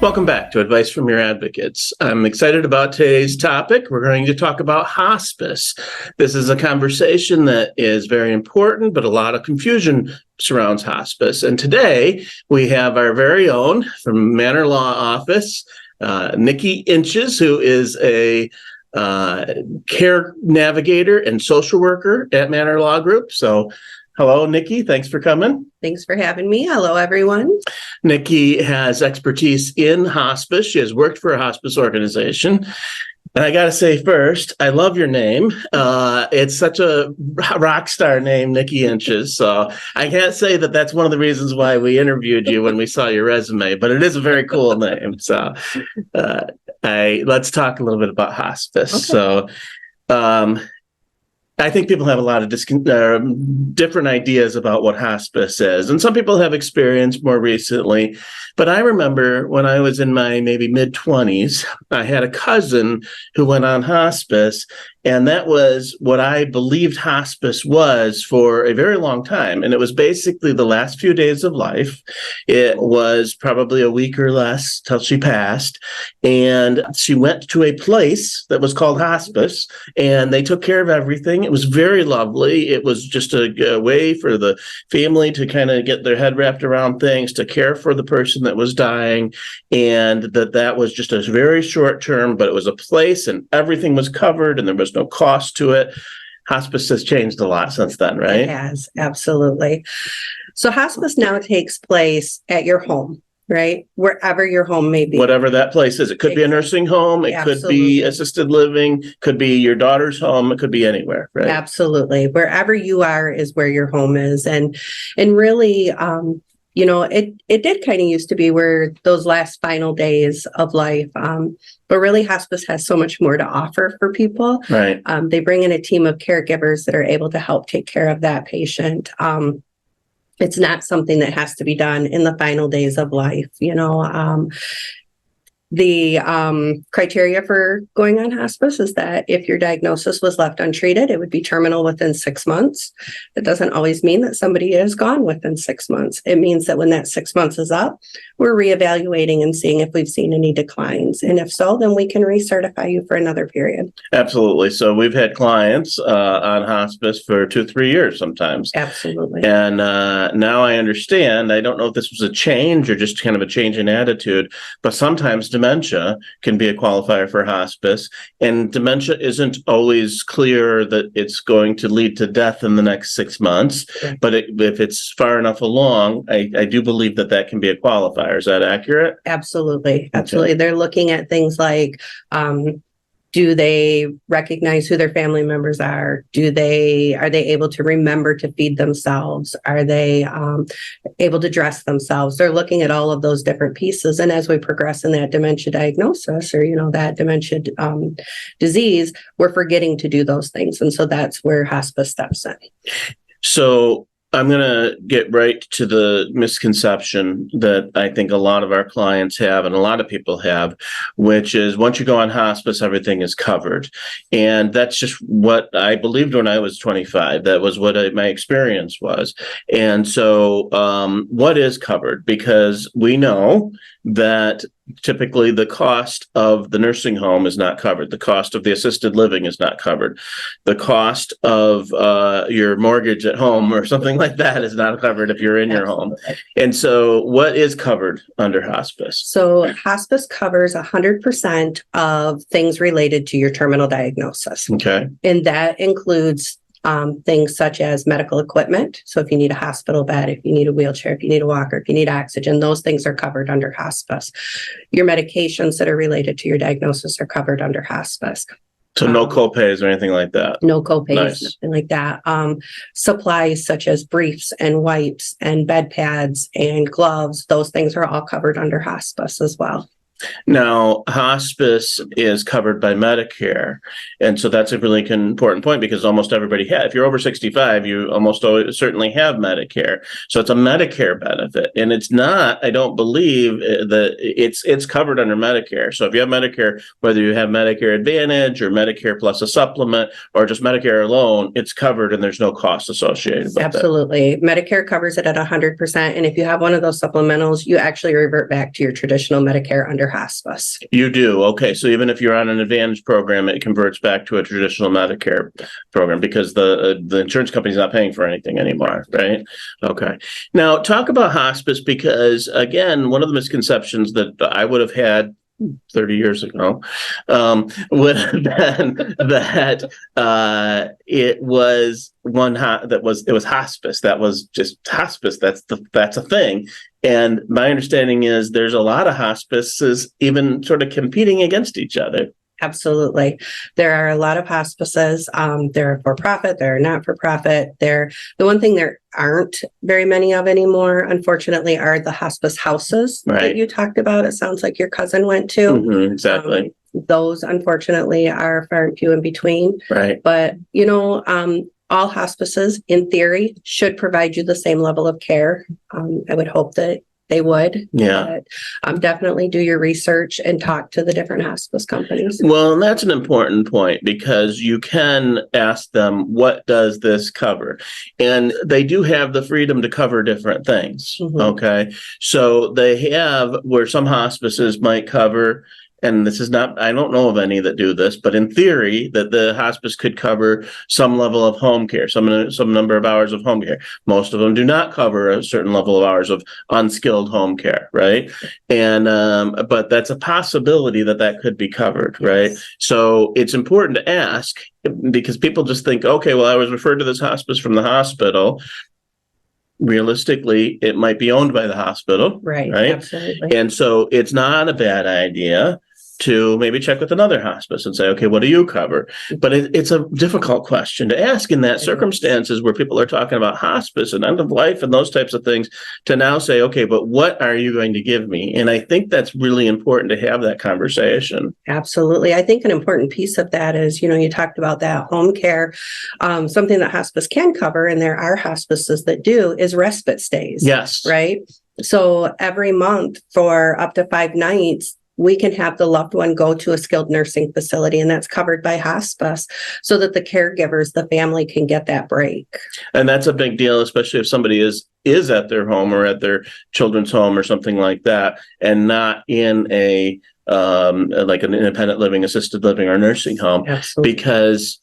Welcome back to Advice from Your Advocates. I'm excited about today's topic. We're going to talk about hospice. This is a conversation that is very important, but a lot of confusion surrounds hospice. And today we have our very own from Mannor Law Office, Nikki Inches, who is a care navigator and social worker at Mannor Law Group. So hello, Nikki. Thanks for coming. Thanks for having me. Hello, everyone. Nikki has expertise in hospice. She has worked for a hospice organization. And I got to say first, I love your name. It's such a rock star name, Nikki Inches. So I can't say that that's one of the reasons why we interviewed you when we saw your resume, but it is a very cool name. So let's talk a little bit about hospice. Okay. So I think people have a lot of different ideas about what hospice is. And some people have experienced more recently. But I remember when I was in my maybe mid-20s, I had a cousin who went on hospice. And that was what I believed hospice was for a very long time. And it was basically the last few days of life. It was probably a week or less till she passed. And she went to a place that was called hospice, and they took care of everything. It was very lovely. It was just a way for the family to kind of get their head wrapped around things, to care for the person that was dying. And that was just a very short term, but it was a place and everything was covered and there was no cost to it. Hospice has changed a lot since then, right? It has, absolutely. So hospice now takes place at your home, right? Wherever your home may be. Whatever that place is. It could be a nursing home. It could be assisted living, could be your daughter's home. It could be anywhere, right? Absolutely. Wherever you are is where your home is. And really, it did kind of used to be where those last final days of life. But really, hospice has so much more to offer for people. Right. They bring in a team of caregivers that are able to help take care of that patient. It's not something that has to be done in the final days of life. The criteria for going on hospice is that if your diagnosis was left untreated, it would be terminal within 6 months. It doesn't always mean that somebody is gone within 6 months. It means that when that 6 months is up, we're reevaluating and seeing if we've seen any declines. And if so, then we can recertify you for another period. Absolutely. So we've had clients on hospice for 2-3 years sometimes. Absolutely. And now I understand. I don't know if this was a change or just kind of a change in attitude, but sometimes dementia can be a qualifier for hospice, and dementia isn't always clear that it's going to lead to death in the next 6 months. Right. But if it's far enough along, I do believe that can be a qualifier. Is that accurate? Absolutely. Absolutely. Okay. They're looking at things like, do they recognize who their family members are? Are they able to remember to feed themselves? Are they able to dress themselves? They're looking at all of those different pieces. And as we progress in that dementia diagnosis or, that dementia disease, we're forgetting to do those things. And so that's where hospice steps in. So I'm going to get right to the misconception that I think a lot of our clients have and a lot of people have, which is once you go on hospice, everything is covered. And that's just what I believed when I was 25. That was what my experience was. And so what is covered? Because we know that typically the cost of the nursing home is not covered. The cost of the assisted living is not covered. The cost of your mortgage at home or something like that is not covered if you're in your home. And so what is covered under hospice? So hospice covers 100% of things related to your terminal diagnosis. Okay. And that includes things such as medical equipment. So if you need a hospital bed, if you need a wheelchair, if you need a walker, if you need oxygen, those things are covered under hospice. Your medications that are related to your diagnosis are covered under hospice. So no copays or anything like that? No copays, nice. Nothing like that. Supplies such as briefs and wipes and bed pads and gloves, those things are all covered under hospice as well. Now, hospice is covered by Medicare. And so that's a really important point because almost everybody if you're over 65, you almost always certainly have Medicare. So it's a Medicare benefit. And it's not, I don't believe that it's covered under Medicare. So if you have Medicare, whether you have Medicare Advantage or Medicare plus a supplement or just Medicare alone, it's covered and there's no cost associated with it. Absolutely. Medicare covers it at 100%. And if you have one of those supplementals, you actually revert back to your traditional Medicare under hospice. You do. Okay. So even if you're on an Advantage program, it converts back to a traditional Medicare program because the insurance company's not paying for anything anymore, right? Okay. Now talk about hospice because again, one of the misconceptions that I would have had 30 years ago would have been that it was it was hospice. That was just hospice. That's a thing. And my understanding is there's a lot of hospices even sort of competing against each other. Absolutely. There are a lot of hospices. They're for profit, they're not for profit. The one thing there aren't very many of anymore, unfortunately, are the hospice houses that you talked about. It sounds like your cousin went to. Mm-hmm, exactly. Those, unfortunately, are far and few in between. Right. But, all hospices, in theory, should provide you the same level of care. I would hope that they would. Yeah. But, definitely do your research and talk to the different hospice companies. Well, and that's an important point because you can ask them, what does this cover? And they do have the freedom to cover different things. Mm-hmm. Okay. So they have where some hospices might cover, and this is not, I don't know of any that do this, but in theory that the hospice could cover some level of home care, some number of hours of home care. Most of them do not cover a certain level of hours of unskilled home care, right? And but that's a possibility that could be covered, right? So it's important to ask because people just think, okay, well, I was referred to this hospice from the hospital. Realistically, it might be owned by the hospital, right? Absolutely. And so it's not a bad idea to maybe check with another hospice and say, okay, what do you cover? But it's a difficult question to ask in that circumstances where people are talking about hospice and end of life and those types of things to now say, okay, but what are you going to give me? And I think that's really important to have that conversation. Absolutely. I think an important piece of that is, you talked about that home care. Something that hospice can cover, and there are hospices that do, is respite stays. Yes. Right. So every month for up to 5 nights, we can have the loved one go to a skilled nursing facility, and that's covered by hospice so that the caregivers, the family, can get that break. And that's a big deal, especially if somebody is at their home or at their children's home or something like that, and not in a like an independent living, assisted living, or nursing home. Absolutely. Because,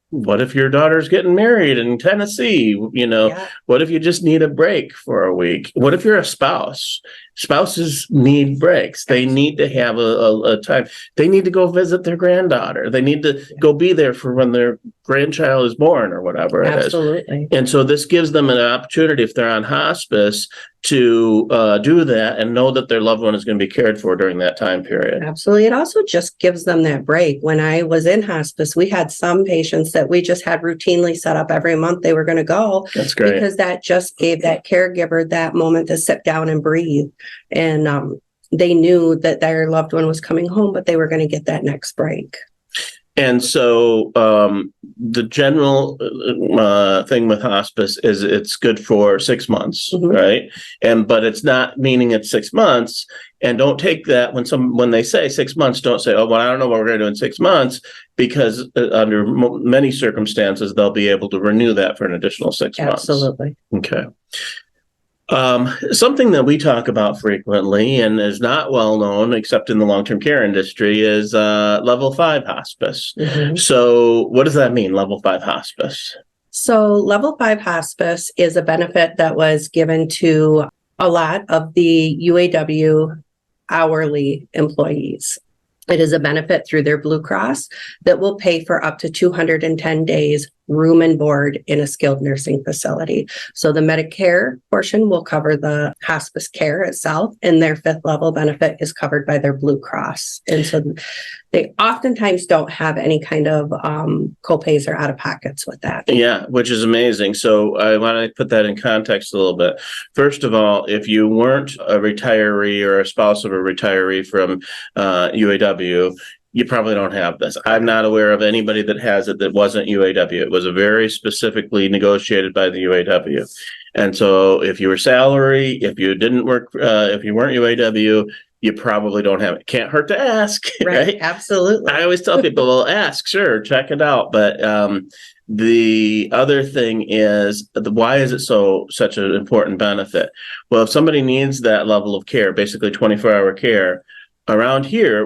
what if your daughter's getting married in Tennessee? What if you just need a break for a week? What if you're a spouse? Spouses need breaks. They need to have a time. They need to go visit their granddaughter. They need to go be there for when their grandchild is born or whatever it is. Absolutely. And so this gives them an opportunity, if they're on hospice, to do that and know that their loved one is going to be cared for during that time period. Absolutely. It also just gives them that break. When I was in hospice, we had some patients that we just had routinely set up every month they were going to go. That's great. Because that just gave that caregiver that moment to sit down and breathe. And they knew that their loved one was coming home, but they were going to get that next break. And so the general thing with hospice is it's good for 6 months, mm-hmm. right? But it's not meaning it's 6 months. And don't take that when they say 6 months, don't say, oh, well, I don't know what we're going to do in 6 months, because under many circumstances, they'll be able to renew that for an additional 6 months. Absolutely. Okay. Something that we talk about frequently and is not well known, except in the long-term care industry, is level 5 hospice. Mm-hmm. So what does that mean, level 5 hospice? So level 5 hospice is a benefit that was given to a lot of the UAW hourly employees. It is a benefit through their Blue Cross that will pay for up to 210 days room and board in a skilled nursing facility. So the Medicare portion will cover the hospice care itself, and their 5th level benefit is covered by their Blue Cross. And so they oftentimes don't have any kind of copays or out-of-pockets with that. Yeah, which is amazing. So I want to put that in context a little bit. First of all, if you weren't a retiree or a spouse of a retiree from UAW, you probably don't have this. I'm not aware of anybody that has it that wasn't UAW. It was a very specifically negotiated by the UAW. And so if you were salary, if you didn't work, if you weren't UAW, you probably don't have it. Can't hurt to ask, right? Absolutely. I always tell people, well, ask, sure, check it out. But the other thing is, why is it such an important benefit? Well, if somebody needs that level of care, basically 24-hour care, around here,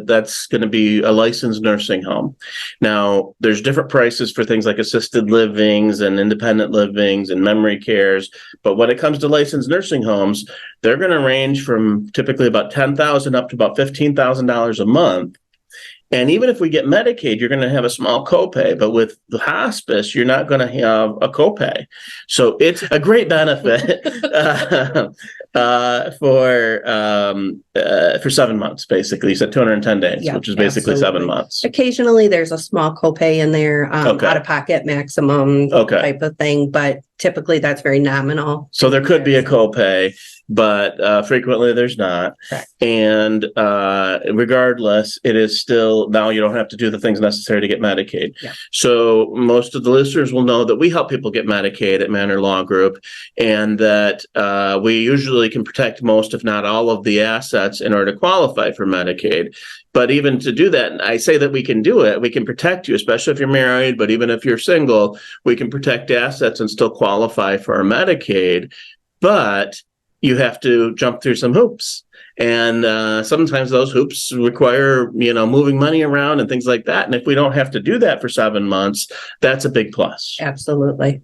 that's going to be a licensed nursing home. Now, there's different prices for things like assisted livings and independent livings and memory cares. But when it comes to licensed nursing homes, they're going to range from typically about $10,000 up to about $15,000 a month. And even if we get Medicaid, you're going to have a small copay. But with the hospice, you're not going to have a copay. So it's a great benefit for 7 months, basically. You said 210 days, which is basically 7 months. Occasionally, there's a small copay in there, out-of-pocket maximum type of thing, but typically that's very nominal. So there could be a copay, but frequently there's not. Correct. And regardless, it is still, now you don't have to do the things necessary to get Medicaid. Yeah. So most of the listeners will know that we help people get Medicaid at Mannor Law Group, and that we usually can protect most, if not all, of the assets in order to qualify for Medicaid. But even to do that, I say that we can do it. We can protect you, especially if you're married, but even if you're single, we can protect assets and still qualify for our Medicaid. But you have to jump through some hoops. And sometimes those hoops require, moving money around and things like that. And if we don't have to do that for 7 months, that's a big plus. Absolutely.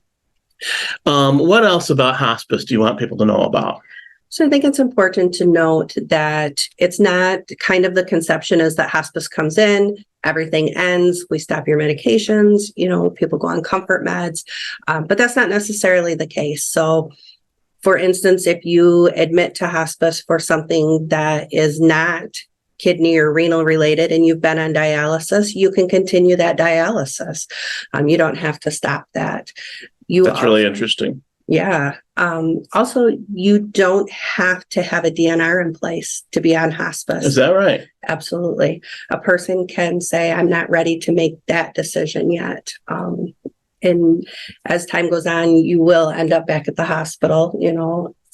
What else about hospice do you want people to know about? So I think it's important to note that it's not kind of the conception is that hospice comes in, everything ends, we stop your medications, people go on comfort meds, but that's not necessarily the case. So for instance, if you admit to hospice for something that is not kidney or renal related and you've been on dialysis, you can continue that dialysis. You don't have to stop that. That's really interesting. Yeah. Also, you don't have to have a DNR in place to be on hospice. Is that right? Absolutely. A person can say, I'm not ready to make that decision yet. And as time goes on, you will end up back at the hospital,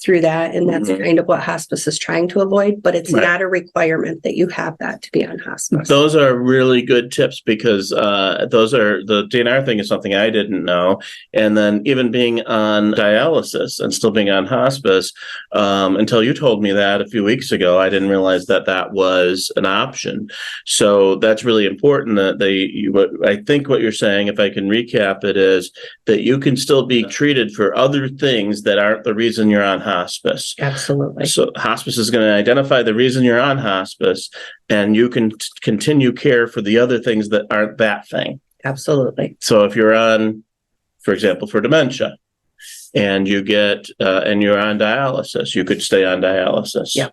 through that. And that's kind of what hospice is trying to avoid, but it's not a requirement that you have that to be on hospice. Those are really good tips, because the DNR thing is something I didn't know. And then even being on dialysis and still being on hospice, until you told me that a few weeks ago, I didn't realize that was an option. So that's really important that I think what you're saying, if I can recap it, is that you can still be treated for other things that aren't the reason you're on hospice. Absolutely. So hospice is going to identify the reason you're on hospice, and you can continue care for the other things that aren't that thing. Absolutely. So if you're on, for example, for dementia, and you get and you're on dialysis, you could stay on dialysis. Yeah.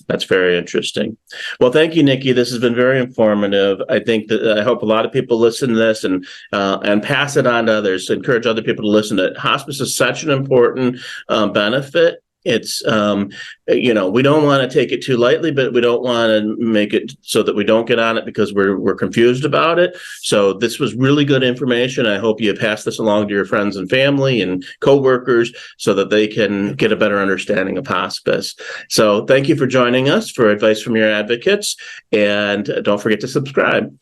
That's very interesting. Well, thank you, Nikki. This has been very informative. I think that I hope a lot of people listen to this and pass it on to others. Encourage other people to listen to it. Hospice is such an important benefit. It's, we don't want to take it too lightly, but we don't want to make it so that we don't get on it because we're confused about it. So this was really good information. I hope you pass this along to your friends and family and coworkers so that they can get a better understanding of hospice. So thank you for joining us for Advice from Your Advocates, and don't forget to subscribe.